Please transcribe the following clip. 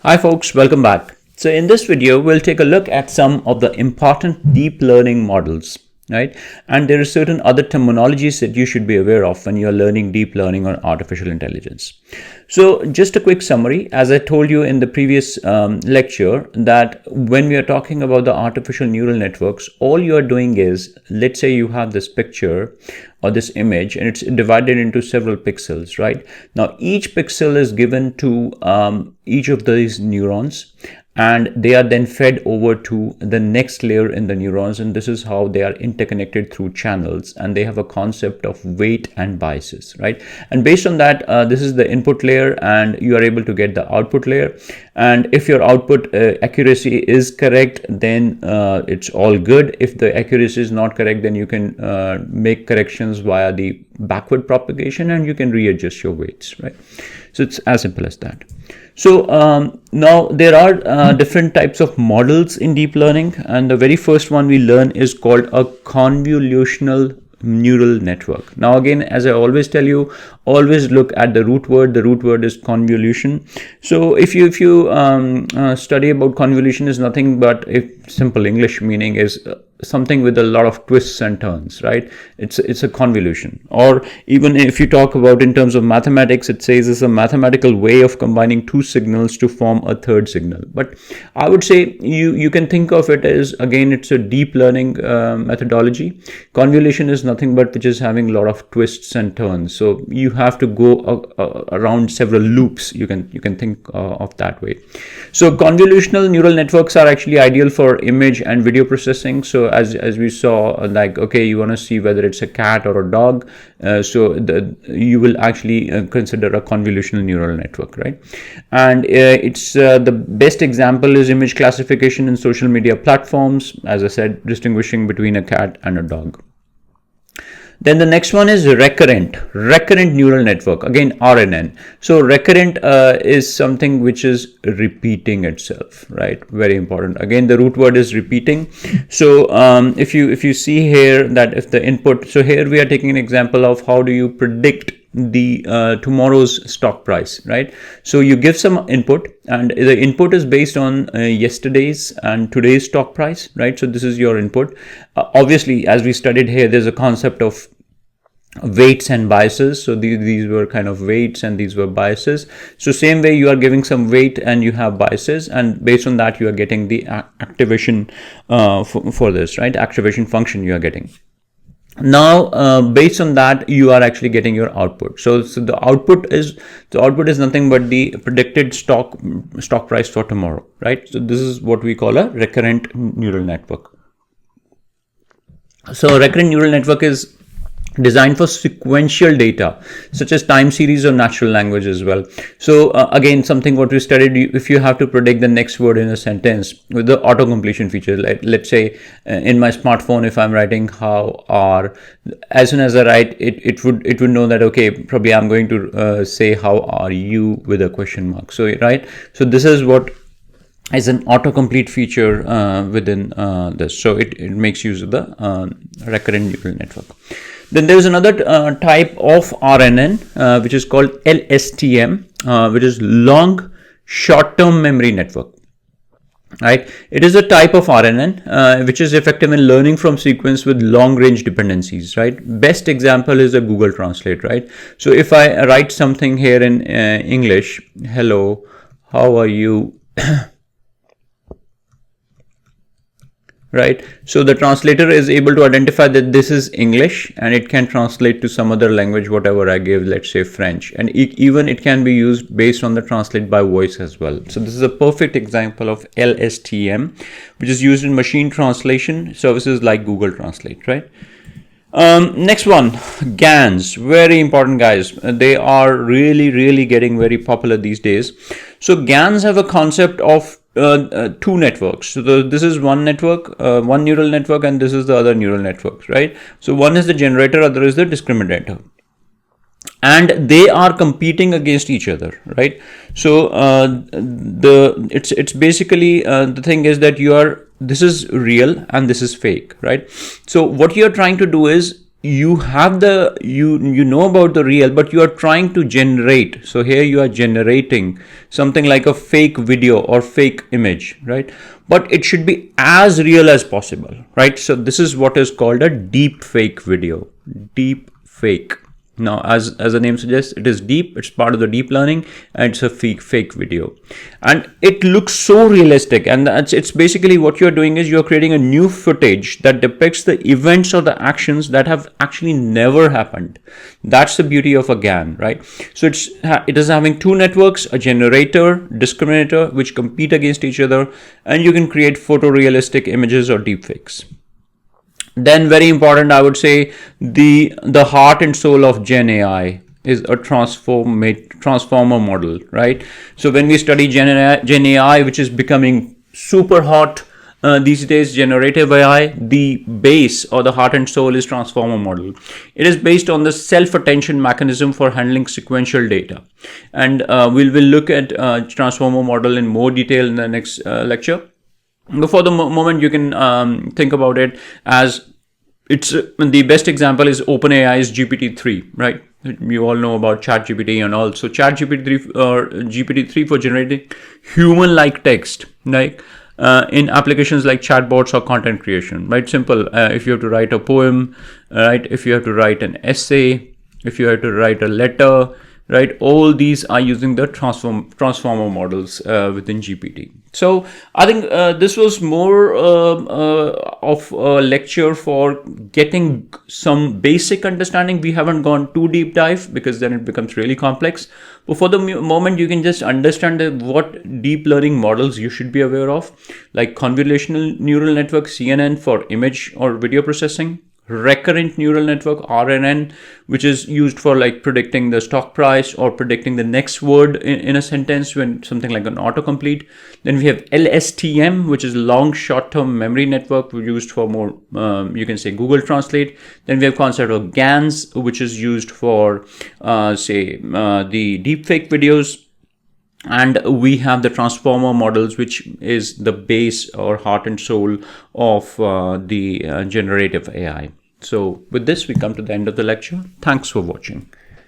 Hi folks, welcome back. So in this video, we'll take a look at some of the important deep learning models, right? And there are certain other terminologies that you should be aware of when you're learning deep learning or artificial intelligence. So just a quick summary, as I told you in the previous lecture, that when we are talking about the artificial neural networks, all you are doing is, let's say you have this picture or this image and it's divided into several pixels, right? Now each pixel is given to each of these neurons, and they are then fed over to the next layer in the neurons, and this is how they are interconnected through channels, and they have a concept of weight and biases, right? And based on that, this is the input layer, and you are able to get the output layer. And if your output accuracy is correct, then it's all good. If the accuracy is not correct, then you can make corrections via the backward propagation, and you can readjust your weights, right? So it's as simple as that. So now there are different types of models in deep learning, and the very first one we learn is called a convolutional neural network. Now again, as I always tell you, always look at the root word. The root word is convolution. So if you study about convolution, is nothing but a simple English meaning is something with a lot of twists and turns, right? It's a convolution. Or even if you talk about in terms of mathematics, it says it's a mathematical way of combining two signals to form a third signal. But I would say you can think of it as, again, it's a deep learning methodology. Convolution is nothing but which is having a lot of twists and turns. So you have to go around several loops. You can think of that way. So convolutional neural networks are actually ideal for image and video processing. So as we saw, like, okay, you want to see whether it's a cat or a dog, you will actually consider a convolutional neural network, right? And it's the best example is image classification in social media platforms, as I said, distinguishing between a cat and a dog. Then the next one is recurrent neural network, again RNN. So recurrent is something which is repeating itself, right? Very important. Again, the root word is repeating. So if you see here that if the input, so here we are taking an example of how do you predict the tomorrow's stock price, right? So you give some input, and the input is based on yesterday's and today's stock price, right? So this is your input. Obviously, as we studied here, there's a concept of weights and biases. So these were kind of weights and these were biases. So same way, you are giving some weight and you have biases, and based on that you are getting the activation for this, right? Activation function you are getting. Now based on that you are actually getting your output. So the output is nothing but the predicted stock price for tomorrow, right? So this is what we call a recurrent neural network. So recurrent neural network is designed for sequential data such as time series or natural language as well. So again, something what we studied, if you have to predict the next word in a sentence with the auto completion feature, like let's say in my smartphone, if I'm writing how are, as soon as I write it would know that, okay, probably I'm going to say how are you with a question mark. So right, so this is what is an autocomplete feature within this. So it makes use of the recurrent neural network. Then there is another type of RNN which is called LSTM, which is long short-term memory network, right? It is a type of RNN which is effective in learning from sequence with long-range dependencies, right? Best example is a Google Translate, right? So if I write something here in English, hello, how are you? Right, so the translator is able to identify that this is English, and it can translate to some other language, whatever I give, let's say French, and even it can be used based on the translate by voice as well. So this is a perfect example of LSTM, which is used in machine translation services like Google Translate, right? Next one, GANs, very important, guys. They are really getting very popular these days. So GANs have a concept of two networks. So this is one network, one neural network, and this is the other neural network, right? So one is the generator, other is the discriminator, and they are competing against each other, right? So it's basically the thing is that this is real and this is fake, right? So what you're trying to do is you have you know about the real, but you are trying to generate. So here you are generating something like a fake video or fake image, right? But it should be as real as possible, right? So this is what is called a deep fake video. Deep fake. Now, as the name suggests, it is deep. It's part of the deep learning, and it's a fake video, and it looks so realistic. And it's basically what you're doing is you're creating a new footage that depicts the events or the actions that have actually never happened. That's the beauty of a GAN, right? So it is having two networks, a generator, discriminator, which compete against each other, and you can create photorealistic images or deepfakes. Then, very important, I would say, the heart and soul of Gen AI is a transformer model, right? So when we study Gen AI, which is becoming super hot these days, generative AI, the base or the heart and soul is transformer model. It is based on the self-attention mechanism for handling sequential data, and we'll look at transformer model in more detail in the next lecture. For the moment, you can think about it as it's the best example is OpenAI's GPT-3, right? You all know about ChatGPT and all. So ChatGPT-3 or GPT-3 for generating human-like text, right? In applications like chatbots or content creation, right? Simple. If you have to write a poem, right? If you have to write an essay, if you have to write a letter, right? All these are using the transformer models within GPT. So I think this was more of a lecture for getting some basic understanding. We haven't gone too deep dive because then it becomes really complex. But for the moment, you can just understand what deep learning models you should be aware of, like convolutional neural network, CNN, for image or video processing. Recurrent neural network, RNN, which is used for like predicting the stock price or predicting the next word in a sentence when something like an autocomplete. Then we have LSTM, which is long short-term memory network, used for more, you can say, Google Translate. Then we have concept of GANs, which is used for, the deepfake videos. And we have the transformer models, which is the base or heart and soul of the generative AI. So with this, we come to the end of the lecture. Thanks for watching.